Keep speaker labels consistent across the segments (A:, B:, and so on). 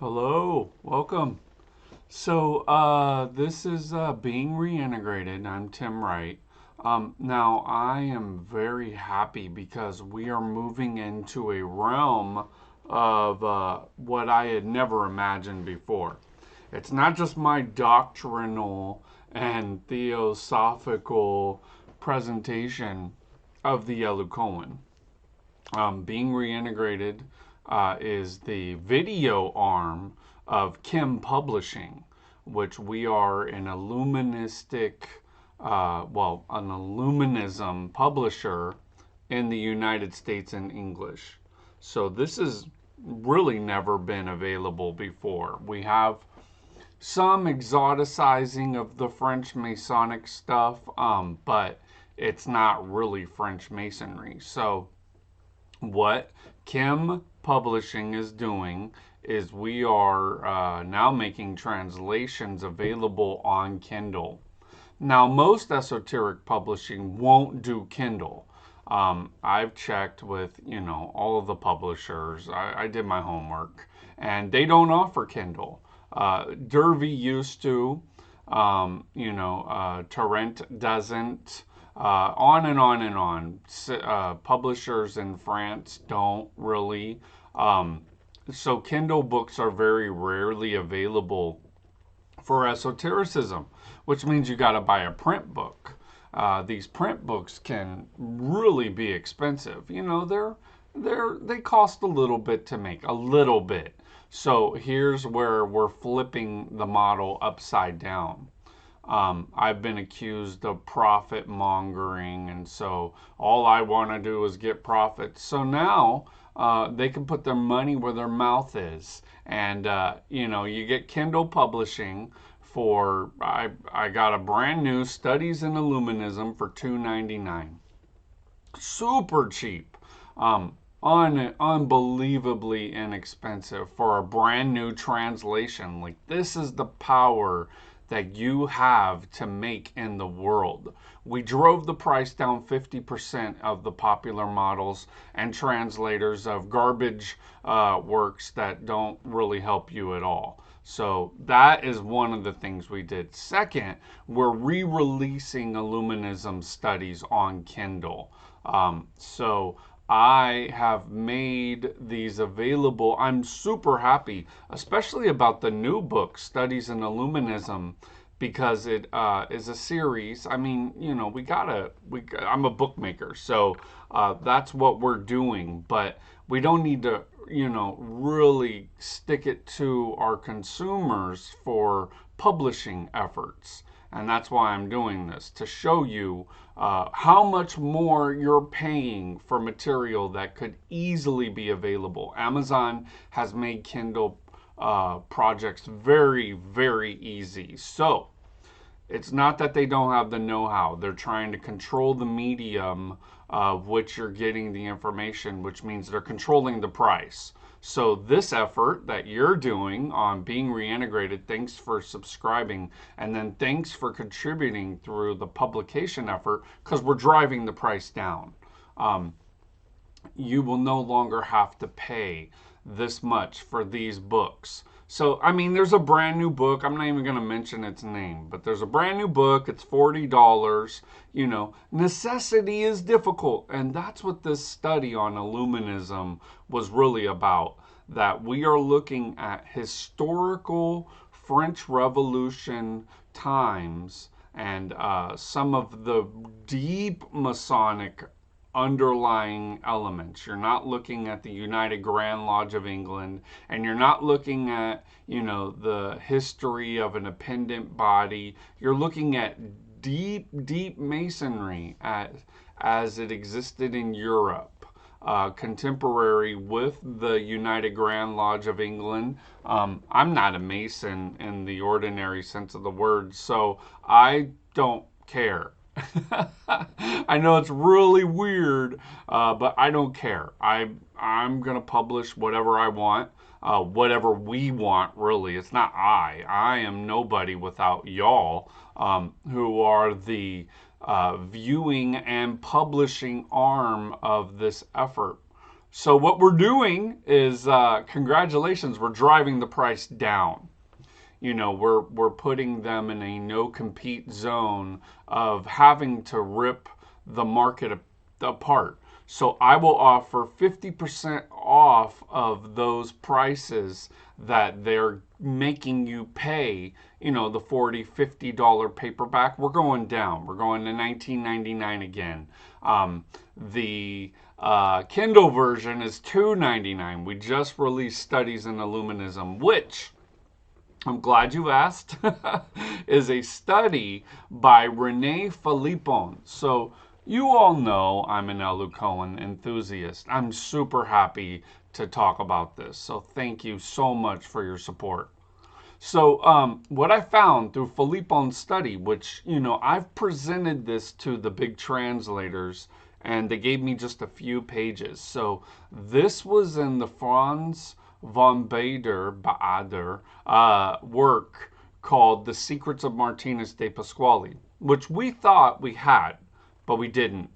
A: Hello, welcome. This is Being Reintegrated. I'm Tim Wright. Now, I am very happy because we are moving into a realm of what I had never imagined before. It's not just my doctrinal and theosophical presentation of the Yellow Cohen. Being Reintegrated is the video arm of Khem Publishing, which we are an an Illuminism publisher in the United States in English. So this has really never been available before. We have some exoticizing of the French Masonic stuff, but it's not really French Masonry. So what Khem Publishing is doing is we are now making translations available on Kindle. Now, most esoteric publishing won't do Kindle. I've checked with, all of the publishers. I did my homework, and they don't offer Kindle. Dervy used to, Torrent doesn't. On and on and on. Publishers in France don't really. So Kindle books are very rarely available for esotericism, which means you got to buy a print book. These print books can really be expensive. They cost a little bit to make, a little bit. So here's where we're flipping the model upside down. I've been accused of profit mongering, and so all I want to do is get profits. So now they can put their money where their mouth is, and you get Kindle Publishing for I got a brand new Studies in Illuminism for $2.99, super cheap. Unbelievably inexpensive for a brand new translation. Like, this is the power that you have to make in the world. We drove the price down 50% of the popular models and translators of garbage works that don't really help you at all. So that is one of the things we did. Second, we're re-releasing Illuminism studies on Kindle. So I have made these available. I'm super happy, especially about the new book, Studies in Illuminism, because it is a series. I mean, I'm a bookmaker, so that's what we're doing. But we don't need to, really stick it to our consumers for publishing efforts. And that's why I'm doing this, to show you how much more you're paying for material that could easily be available. Amazon has made Kindle projects very, very easy. So it's not that they don't have the know-how. They're trying to control the medium of which you're getting the information, which means they're controlling the price. So this effort that you're doing on Being Reintegrated, thanks for subscribing, and then thanks for contributing through the publication effort, because we're driving the price down. You will no longer have to pay this much for these books. So, I mean, there's a brand new book. I'm not even going to mention its name, but there's a brand new book. It's $40. Necessity is difficult. And that's what this study on Illuminism was really about. That we are looking at historical French Revolution times and some of the deep Masonic underlying elements. You're not looking at the United Grand Lodge of England, and you're not looking at, the history of an appendant body. You're looking at deep, deep Masonry as it existed in Europe, contemporary with the United Grand Lodge of England. I'm not a Mason in the ordinary sense of the word, so I don't care. I know it's really weird, but I don't care. I'm gonna publish whatever I want, whatever we want. Really, it's not I. I am nobody without y'all, who are the viewing and publishing arm of this effort. So what we're doing is, congratulations, we're driving the price down. We're putting them in a no compete zone of having to rip the market apart. So I will offer 50% off of those prices that they're making you pay, the $40, $50 paperback. We're going down. We're going to $19.99 again. The Kindle version is $2.99. We just released Studies in Illuminism, which I'm glad you asked, is a study by Renee Philippon. So you all know I'm an Elu Cohen enthusiast. I'm super happy to talk about this. So thank you so much for your support. So what I found through Philippon's study, which, I've presented this to the big translators, and they gave me just a few pages. So this was in the Franz von Baader work called The Secrets of Martinus de Pasquale, which we thought we had, but we didn't.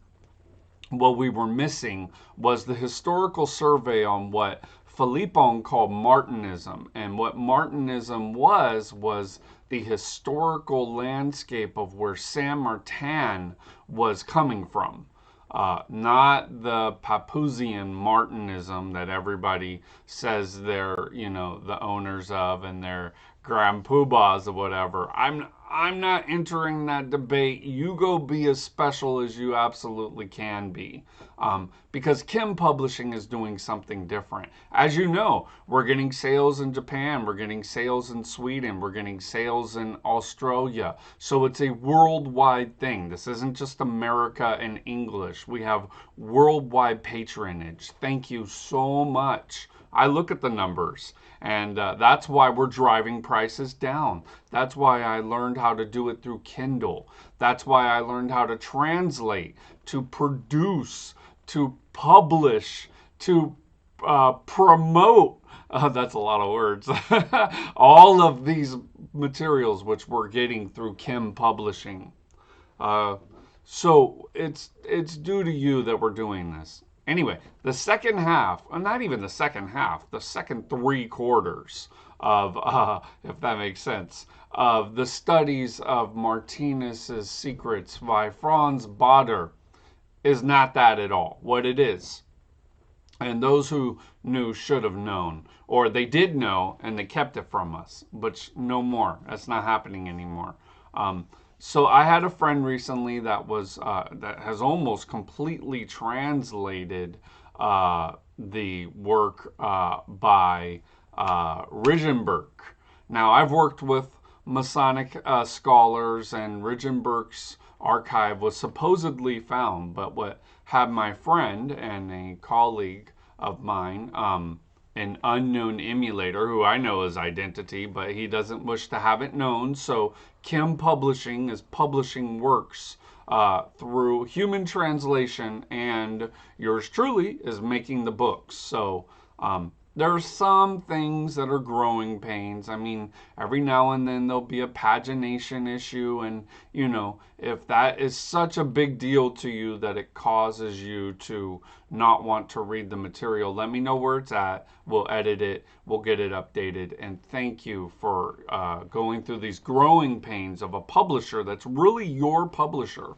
A: What we were missing was the historical survey on what Philippon called Martinism. And what Martinism was the historical landscape of where Saint Martin was coming from. Not the Papuzian Martinism that everybody says they're, the owners of and their grand poobahs or whatever. I'm not entering that debate. You go be as special as you absolutely can be. Because Khem Publishing is doing something different. As you know, we're getting sales in Japan, we're getting sales in Sweden, we're getting sales in Australia. So it's a worldwide thing. This isn't just America and English. We have worldwide patronage. Thank you so much. I look at the numbers, and that's why we're driving prices down. That's why I learned how to do it through Kindle. That's why I learned how to translate, to produce, to publish, to promote. That's a lot of words. All of these materials which we're getting through Khem Publishing. So it's due to you that we're doing this. Anyway, the second half, not even the second half, the second 3/4 of, if that makes sense, of the studies of Martinus's secrets by Franz Baader is not that at all. What it is, and those who knew should have known, or they did know and they kept it from us, but no more. That's not happening anymore. So I had a friend recently that has almost completely translated the work by Rigenberg. Now I've worked with Masonic scholars, and Rigenberg's archive was supposedly found, but what had my friend and a colleague of mine, an unknown emulator who I know his identity, but he doesn't wish to have it known. So Khem Publishing is publishing works through human translation, and yours truly is making the books. So there are some things that are growing pains. I mean, every now and then there'll be a pagination issue, and if that is such a big deal to you that it causes you to not want to read the material, let me know where it's at. We'll edit it, we'll get it updated, and thank you for going through these growing pains of a publisher that's really your publisher.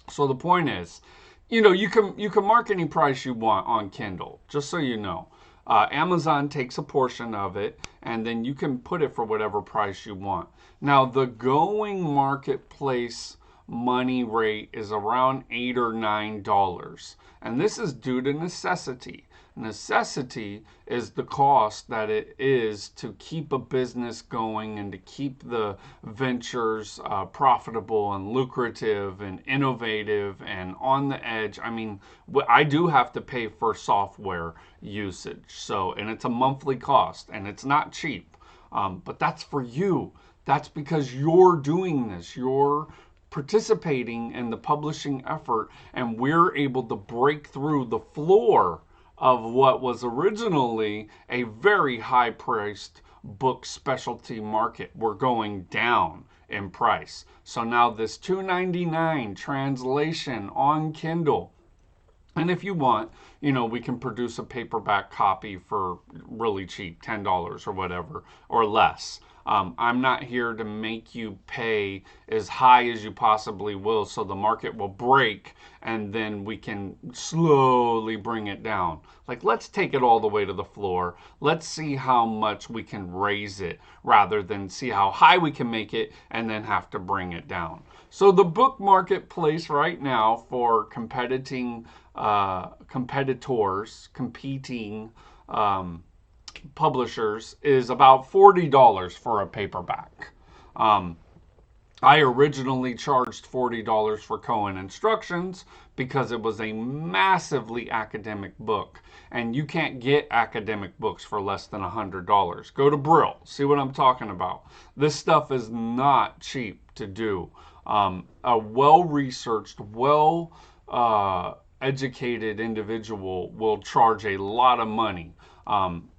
A: So the point is, you can mark any price you want on Kindle, just so you know. Amazon takes a portion of it, and then you can put it for whatever price you want. Now, the going marketplace money rate is around $8 or $9, and this is due to necessity. Necessity is the cost that it is to keep a business going and to keep the ventures profitable and lucrative and innovative and on the edge. I mean, I do have to pay for software usage, and it's a monthly cost, and it's not cheap, but that's for you. That's because you're doing this. You're participating in the publishing effort, and we're able to break through the floor of what was originally a very high-priced book specialty market. We're going down in price. So now this $2.99 translation on Kindle And if you want, you know, we can produce a paperback copy for really cheap, $10 or whatever, or less. I'm not here to make you pay as high as you possibly will so the market will break and then we can slowly bring it down. Like, let's take it all the way to the floor. Let's see how much we can raise it rather than see how high we can make it and then have to bring it down. So the book marketplace right now for competing publishers is about $40 for a paperback. Um, I originally charged $40 for Cohen Instructions because it was a massively academic book. And you can't get academic books for less than $100. Go to Brill, see what I'm talking about. This stuff is not cheap to do. A well-researched, educated individual will charge a lot of money.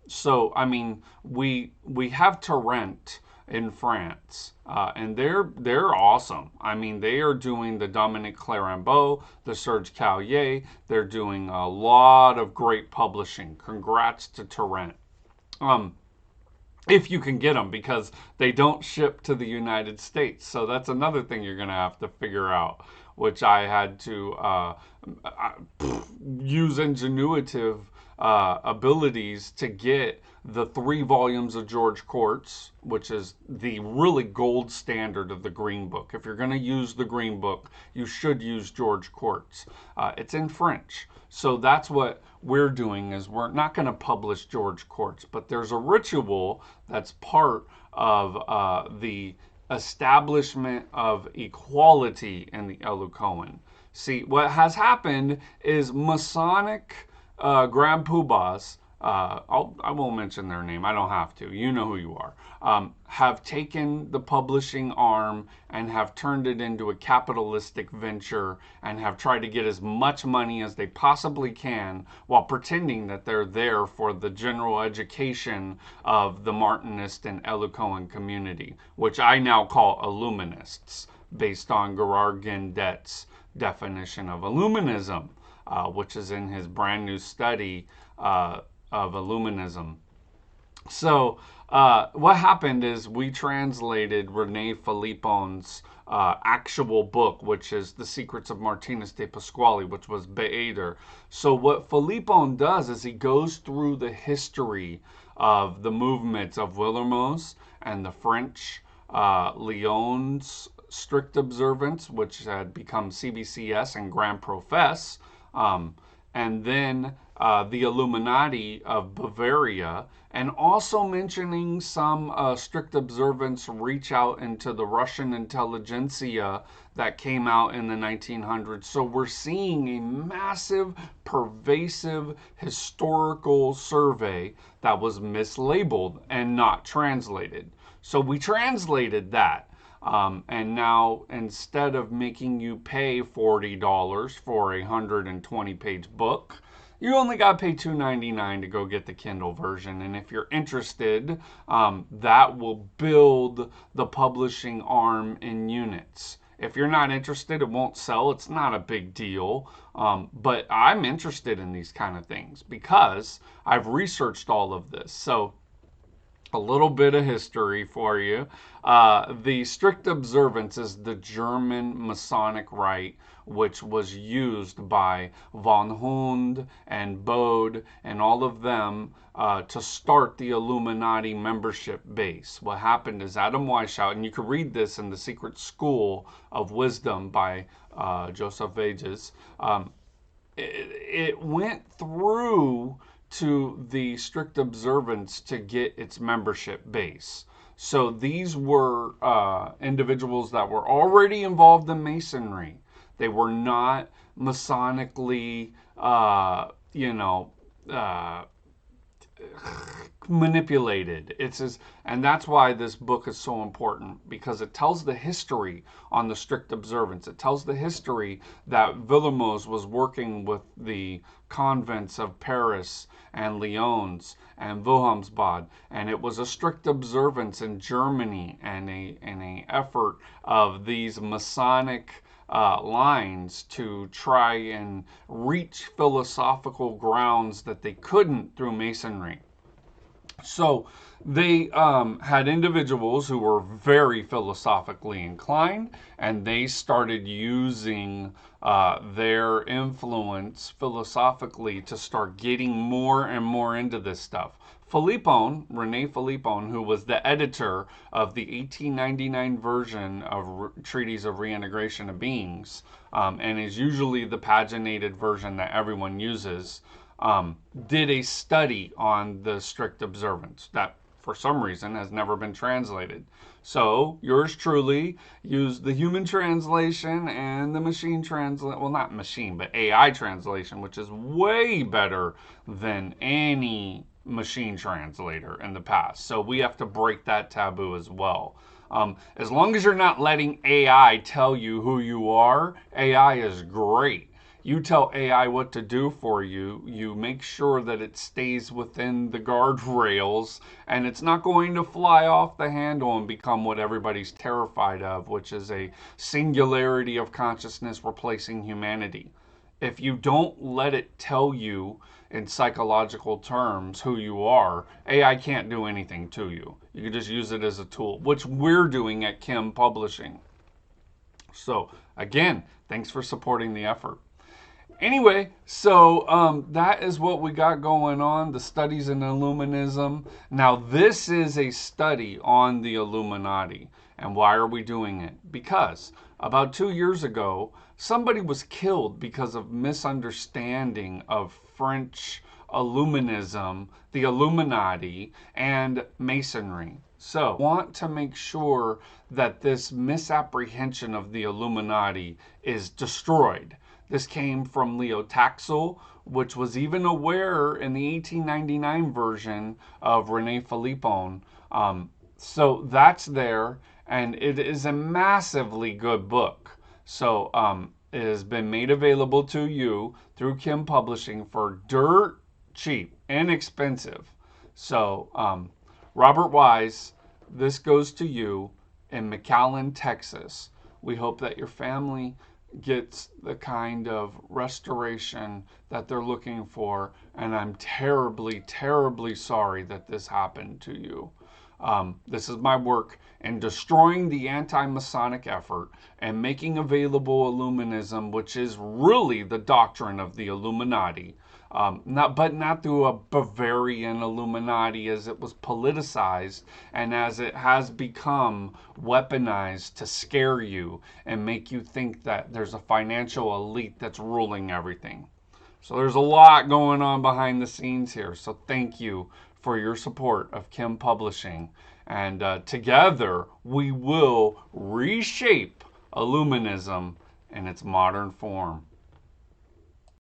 A: So I mean, we have to rent in France, and they're awesome. I mean, they are doing the Dominique Clarambeau, the Serge Callier. They're doing a lot of great publishing. Congrats to Torrent. If you can get them, because they don't ship to the United States. So that's another thing you're going to have to figure out, which I had to use ingenuitive abilities to get the 3 volumes of George Court's, which is the really gold standard of the Green Book. If you're going to use the Green Book, you should use George Court's. It's in French. So that's what we're doing, is we're not going to publish George Court's, but there's a ritual that's part of the establishment of equality in the Elu Cohen. See, what has happened is Masonic Grand Poobahs, I won't mention their name, I don't have to, you know who you are, have taken the publishing arm and have turned it into a capitalistic venture and have tried to get as much money as they possibly can while pretending that they're there for the general education of the Martinist and Elu Cohen community, which I now call Illuminists, based on Gerard Guindet's definition of Illuminism, which is in his brand new study of Illuminism. So what happened is we translated Rene Philippon's actual book, which is The Secrets of Martinus de Pasquale, which was Beater. So what Philippon does is he goes through the history of the movements of Willermoz and the French Lyon's Strict Observance, which had become CBCS and Grand Professe, and then the Illuminati of Bavaria, and also mentioning some strict observance reach out into the Russian intelligentsia that came out in the 1900s. So we're seeing a massive, pervasive historical survey that was mislabeled and not translated. So we translated that. And now, instead of making you pay $40 for a 120-page book, you only got to pay $2.99 to go get the Kindle version. And if you're interested, that will build the publishing arm in units. If you're not interested, it won't sell. It's not a big deal. But I'm interested in these kind of things because I've researched all of this. So a little bit of history for you. The Strict Observance is the German Masonic rite, which was used by von Hund and Bode and all of them to start the Illuminati membership base. What happened is Adam Weishaupt, and you can read this in The Secret School of Wisdom by Joseph Veges, it went through to the Strict Observance to get its membership base. So these were individuals that were already involved in Masonry. They were not Masonically, manipulated. And that's why this book is so important, because it tells the history on the Strict Observance. It tells the history that Villermoz was working with the convents of Paris and Lyons and Wilhelmsbad, and it was a strict observance in Germany and a effort of these Masonic lines to try and reach philosophical grounds that they couldn't through Masonry. So they had individuals who were very philosophically inclined, and they started using their influence philosophically to start getting more and more into this stuff. Rene Philippon, who was the editor of the 1899 version of Treatise of Reintegration of Beings, and is usually the paginated version that everyone uses, did a study on the strict observance that for some reason has never been translated. So yours truly used the human translation and the machine translation, well, not machine, but AI translation, which is way better than any machine translator in the past. So we have to break that taboo as well. As long as you're not letting AI tell you who you are, AI is great. You tell AI what to do for you. You make sure that it stays within the guardrails and it's not going to fly off the handle and become what everybody's terrified of, which is a singularity of consciousness replacing humanity. If you don't let it tell you in psychological terms who you are, AI can't do anything to you. You can just use it as a tool, which we're doing at Khem Publishing. So again, thanks for supporting the effort. Anyway, so that is what we got going on, the studies in Illuminism. Now, this is a study on the Illuminati. And why are we doing it? Because about 2 years ago, somebody was killed because of misunderstanding of French Illuminism, the Illuminati, and Masonry. So, I want to make sure that this misapprehension of the Illuminati is destroyed. This came from Leo Taxil, which was even aware in the 1899 version of Rene Philippon. So that's there, and it is a massively good book. So it has been made available to you through Khem Publishing for dirt cheap, inexpensive. So Robert Wise, this goes to you in McAllen, Texas. We hope that your family gets the kind of restoration that they're looking for, and I'm terribly, terribly sorry that this happened to you. This is my work in destroying the anti-Masonic effort and making available Illuminism, which is really the doctrine of the Illuminati. Not through a Bavarian Illuminati as it was politicized and as it has become weaponized to scare you and make you think that there's a financial elite that's ruling everything. So there's a lot going on behind the scenes here. So thank you for your support of Khem Publishing. And together we will reshape Illuminism in its modern form.